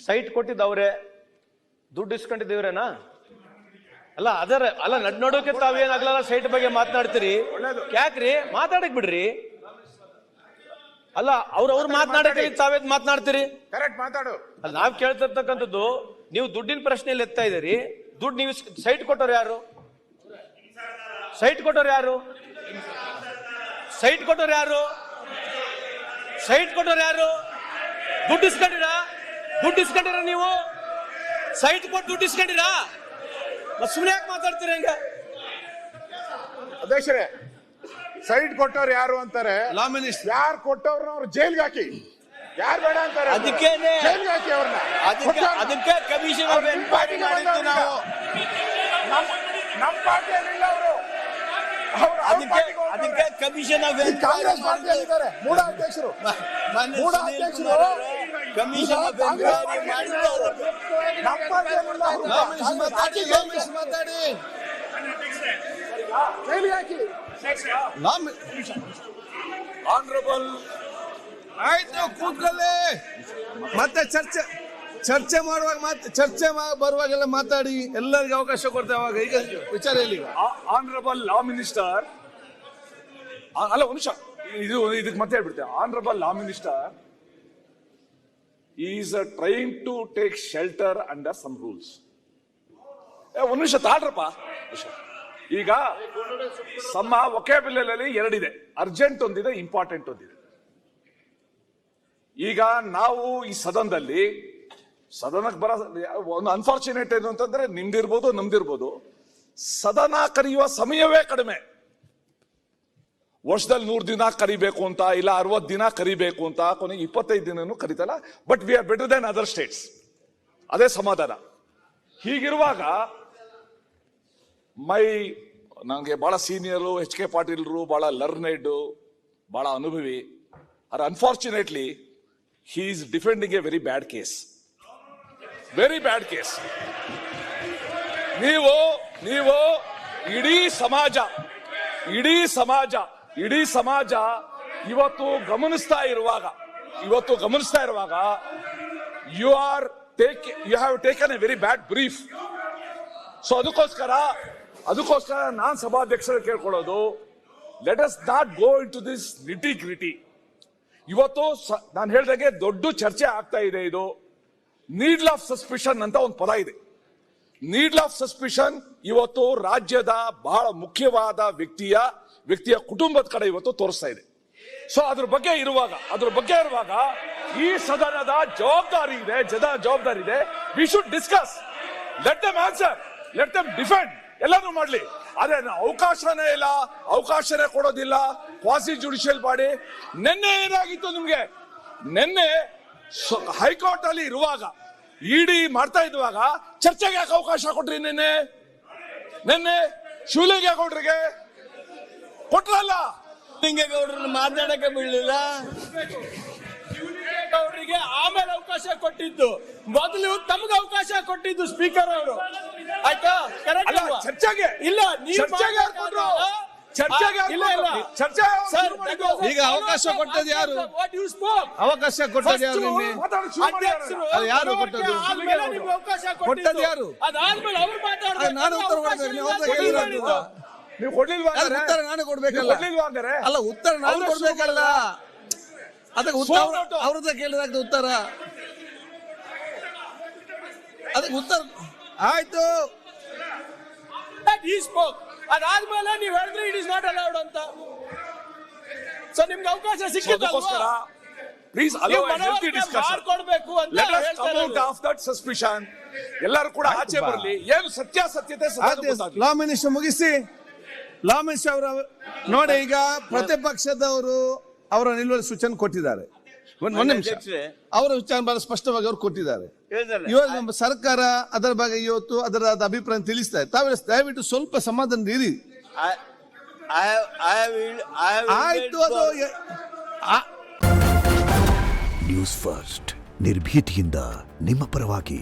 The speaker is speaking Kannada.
ಸೈಟ್ ಕೊಟ್ಟಿದ್ದವ್ರೆ, ದುಡ್ಡು ಇಸ್ಕೊಂಡಿದ್ದೀವ್ರೇನಾ? ಅಲ್ಲ ಅಲ್ಲ ನಡೋಕೆ ತಾವೇನಾಗ್ಲಲ್ಲ ಸೈಟ್ ಬಗ್ಗೆ ಮಾತನಾಡ್ತೀರಿ, ಯಾಕ್ರಿ? ಮಾತಾಡಕ್ ಬಿಡ್ರಿ. ಅಲ್ಲ ಅವ್ರು ಮಾತನಾಡಕ್ಕೆ ತಾವೇದ್ ಮಾತನಾಡ್ತೀರಿ? ಕರೆಕ್ಟ್ ಮಾತಾಡು. ಅಲ್ಲ ನಾವ್ ಕೇಳ್ತಿರ್ತಕ್ಕಂಥದ್ದು, ನೀವು ದುಡ್ಡಿನ ಪ್ರಶ್ನೆಯಲ್ಲಿ ಎತ್ತಾ ಇದ್ದೀರಿ. ದುಡ್ಡು ನೀವು ಸೈಟ್ ಕೊಟ್ಟವ್ರು ಯಾರು? ಸೈಟ್ ಕೊಟ್ಟವ್ರು ಯಾರು? ಸೈಟ್ ಕೊಟ್ಟವ್ರು ಯಾರು? ಸೈಟ್ ಕೊಟ್ಟವ್ರು ಯಾರು? ದುಡ್ಡು ಇಸ್ಕೊಂಡಿರ ನೀವು? ಸೈಟ್ ಕೊಟ್ಟು ದುಡ್ಡು ಇಸ್ಕೊಂಡಿರಾ? ಸುಮ್ಮನೆ ಯಾಕೆ ಮಾತಾಡ್ತೀರಿ ಹಂಗ? ಅಧ್ಯಕ್ಷರೇ, ಸೈಟ್ ಕೊಟ್ಟವ್ರು ಯಾರು ಅಂತಾರೆ. ಲಾ ಮಿನಿಸ್ಟರ್ ಯಾರು ಕೊಟ್ಟವ್ರನ್ನ ಅವ್ರು ಜೈಲ್ಗೆ ಹಾಕಿ, ಯಾರು ಬೇಡ ಅಂತಾರೆ ಅದಕ್ಕೇನೆ ಜೈಲ್ಗೆ ಹಾಕಿ ಅವ್ರನ್ನ. ಅದಕ್ಕೆ ಕಮಿಷನ್ ಎನ್ಕ್ವೈರಿ ಮಾಡಿದ್ದು ನಾವು. ನಮ್ಮ ಪಾರ್ಟಿಯಲ್ಲಿಲ್ಲ ಅವರು. ಅದಕ್ಕೆ ಕಮಿಷನ್ ಕಾಂಗ್ರೆಸ್ ಪಾರ್ಟಿಯಲ್ಲಿದ್ದಾರೆ ಮೂಡ ಅಧ್ಯಕ್ಷರು. ಕಮಿಷನ್ ನಮ್ಮ ಪಾರ್ಟಿಯಲ್ಲಿಲ್ಲ ಅವರು. ಮಾತಾಡಿ. ಜೈಲಿಗೆ ಹಾಕಿ. ಆನರಬಲ್ ಆಯ್ತು, ಕೂತ್ಕೊಳ್ಳಿ. ಮತ್ತೆ ಚರ್ಚೆ ಮಾಡುವಾಗ ಚರ್ಚೆ ಬರುವಾಗೆಲ್ಲ ಮಾತಾಡಿ, ಎಲ್ಲರಿಗೂ ಅವಕಾಶ ಕೊಡ್ತೇವೆ. ಅವಾಗ ಈಗ ವಿಚಾರ ಹೇಳಿ. ಆನರಬಲ್ ಲಾ ಮಿನಿಸ್ಟರ್, ಅಲ್ಲ ಒಂದು ನಿಮಿಷ, ಇದಕ್ಕೆ ಮತ್ತೆ ಹೇಳ್ಬಿಡ್ತೇವೆ. Honourable law minister is trying to take shelter under some rules. ಒಂದು ನಿಮಿಷ ತಾಳ್ರಪ್ಪ. ಈಗ ಸಮ ವೊಕ್ಯಾಬ್ಯುಲರಿ ಎರಡಿದೆ, ಅರ್ಜೆಂಟ್ ಒಂದಿದೆ, ಇಂಪಾರ್ಟೆಂಟ್ ಒಂದಿದೆ. ಈಗ ನಾವು ಈ ಸದನಕ್ಕೆ ಬರೋ ಒಂದು ಅನ್ಫಾರ್ಚುನೇಟ್ ಏನು ಅಂತಂದ್ರೆ, ನಿಮ್ದಿರ್ಬೋದು ನಮ್ದಿರ್ಬೋದು, ಸದನ ಕರೆಯುವ ಸಮಯವೇ ಕಡಿಮೆ. ವರ್ಷದಲ್ಲಿ 100 ದಿನ ಕರಿಬೇಕು ಅಂತ, ಇಲ್ಲ 60 ದಿನ ಕರಿಬೇಕು ಅಂತ, ಕೊನೆಗೆ 25 ದಿನನೂ ಕರಿತಲ್ಲ. But we are better than other states. ಅದೇ ಸಮಾಧಾನ. ಹೀಗಿರುವಾಗ ನನಗೆ ಬಹಳ ಸೀನಿಯರು ಎಚ್ ಕೆ ಪಾಟೀಲ್ರು, ಬಹಳ ಲರ್ನೆಡ್, ಬಹಳ ಅನುಭವಿ. Unfortunately he is defending a very bad case. Very bad case. ನೀವು ಇಡೀ ಸಮಾಜ ಇವತ್ತು ಗಮನಿಸ್ತಾ ಇರುವಾಗ you have taken a very bad brief. So ಅದಕ್ಕೋಸ್ಕರ ನಾನ್ ಸಭಾಧ್ಯಕ್ಷರ ಕೇಳ್ಕೊಳ್ಳೋದು, let us not go into this nitty gritty. ಇವತ್ತು ನಾನು ಹೇಳ್ದಾಗೆ ದೊಡ್ಡ ಚರ್ಚೆ ಆಗ್ತಾ ಇದೆ. ಇದು ನೀಡ್ಲ್ ಆಫ್ ಸಸ್ಪಿಷನ್ ಅಂತ ಒಂದು ಪದ ಇದೆ. ನೀಡ್ಲ್ ಆಫ್ ಸಸ್ಪಿಷನ್ ಇವತ್ತು ರಾಜ್ಯದ ಬಹಳ ಮುಖ್ಯವಾದ ವ್ಯಕ್ತಿಯ ಕುಟುಂಬದ ಕಡೆ ಇವತ್ತು ತೋರಿಸ್ತಾ ಇದೆ. ಸೊ ಅದ್ರ ಬಗ್ಗೆ ಇರುವಾಗ ಈ ಸದನದ ಜವಾಬ್ದಾರಿ ಇದೆ. We should discuss. Let them answer, let them defend, ಎಲ್ಲಾನು ಮಾಡ್ಲಿ. ಆದ್ರೆ ಅವಕಾಶನೇ ಕೊಡೋದಿಲ್ಲ ಕ್ವಾಸಿ ಜುಡಿಷಿಯಲ್ ಬಾಡಿ. ನಿನ್ನೆ ಏನಾಗಿತ್ತು ನಿಮ್ಗೆ? ನಿನ್ನೆ ಹೈಕೋರ್ಟ್ ಅಲ್ಲಿ ಇರುವಾಗ, ಇಡಿ ಮಾಡ್ತಾ ಇದ್ದಾಗ ಚರ್ಚೆಗೆ ಯಾಕೆ ಅವಕಾಶ ಕೊಟ್ರಿ? ನಿನ್ನೆ ಶಿವಲಿಂಗೇಗೌಡರಿಗೆ ಕೊಟ್ರಲ್ಲ, ಶಿವಲಿಂಗೇಗೌಡರನ್ನ ಮಾತಾಡಕ್ಕೆ ಬಿಡಲಿಲ್ಲ. ಅವರಿಗೆ ಆಮೇಲೆ ಅವಕಾಶ ಕೊಟ್ಟಿದ್ದು, ಮೊದಲು ತಮಗೆ ಅವಕಾಶ ಕೊಟ್ಟಿದ್ದು ಸ್ಪೀಕರ್ ಅವರು. ಆಯ್ತಾ? ಚರ್ಚೆಗೆ ಇಲ್ಲ, ಈಗ ಅವಕಾಶ ಕೊಟ್ಟದ್ದು ಯಾರು? ಅವಕಾಶ ಕೊಟ್ಟದ್ದು ಯಾರು? ಯಾರು ಕೊಟ್ಟದ್ದು? ಕೊಟ್ಟದ್ದು ಯಾರು? ಅದಾದ್ಮೇಲೆ ಅವ್ರು ಮಾತಾಡ್ತಾರೆ. ನಾನು ಉತ್ತರ ಕೊಡ್ಬೇಕು. ನೀವು ಕೊಡ್ಲಿಲ್ವಾ? ಉತ್ತರ ನಾನು ಕೊಡ್ಬೇಕಲ್ಲ. ಅಲ್ಲ, ಉತ್ತರ ನಾನು ಕೊಡ್ಬೇಕಲ್ಲ. ಅದಕ್ಕೆ ಅವ್ರದ್ದ ಕೇಳಿದಾಗ ಉತ್ತರ, ಅದಕ್ಕೆ ಉತ್ತರ ಆಯ್ತು. ಅದಾದ್ಮೇಲೆ ನೀವು ಹೇಳಿದ್ರೆ ಇಟ್ ಇಸ್ ನಾಟ್ ಅಲೌಡ್ ಅಂತ. ಸೊ ನಿಮ್ಗೆ ಅವಕಾಶ ಸಿಕ್ಕಿದ್ದಕ್ಕೋಸ್ಕರ please allow a healthy discussion ಕೊಡಬೇಕು ಅಂತ ಹೇಳ್ತಾರೆ. ಔಟ್ ಆಫ್ ದಟ್ ಸಸ್ಪಿಷನ್ ಎಲ್ಲರೂ ಕೂಡ ಆಚೆ ಬರಲಿ. ಏನು ಸತ್ಯಾಸತ್ಯತೆ ಲಾ ಮಿನಿಸ್ಟರ್ ಮುಗಿಸಿ. ಲಾ ಮಿನಿಸ್ಟರ್ ಅವರ ನೋಡಿ, ಈಗ ಪ್ರತಿಪಕ್ಷದವರು ಅವರ ನಿಲುವಳಿ ಸೂಚನೆ ಕೊಟ್ಟಿದ್ದಾರೆ. ಒಂದು ನಿಮಿಷ, ಅವರ ವಿಚಾರ ಬಹಳ ಸ್ಪಷ್ಟವಾಗಿ ಅವರು ಕೊಟ್ಟಿದ್ದಾರೆ. ಇವಾಗ ನಮ್ಮ ಸರ್ಕಾರ ಅದರ ಬಗ್ಗೆ ಇವತ್ತು ಅದರ ಅಭಿಪ್ರಾಯ ತಿಳಿಸ್ತಾ ಇದೆ. ತಾವೆಲ್ಲ ದಯವಿಟ್ಟು ಸ್ವಲ್ಪ ಸಮಾಧಾನ ಇರಿ. ಆಯ್ತು, ಅದು ನ್ಯೂಸ್ ಫಸ್ಟ್ ನಿರ್ಭೀತಿಯಿಂದ ನಿಮ್ಮ ಪರವಾಗಿ.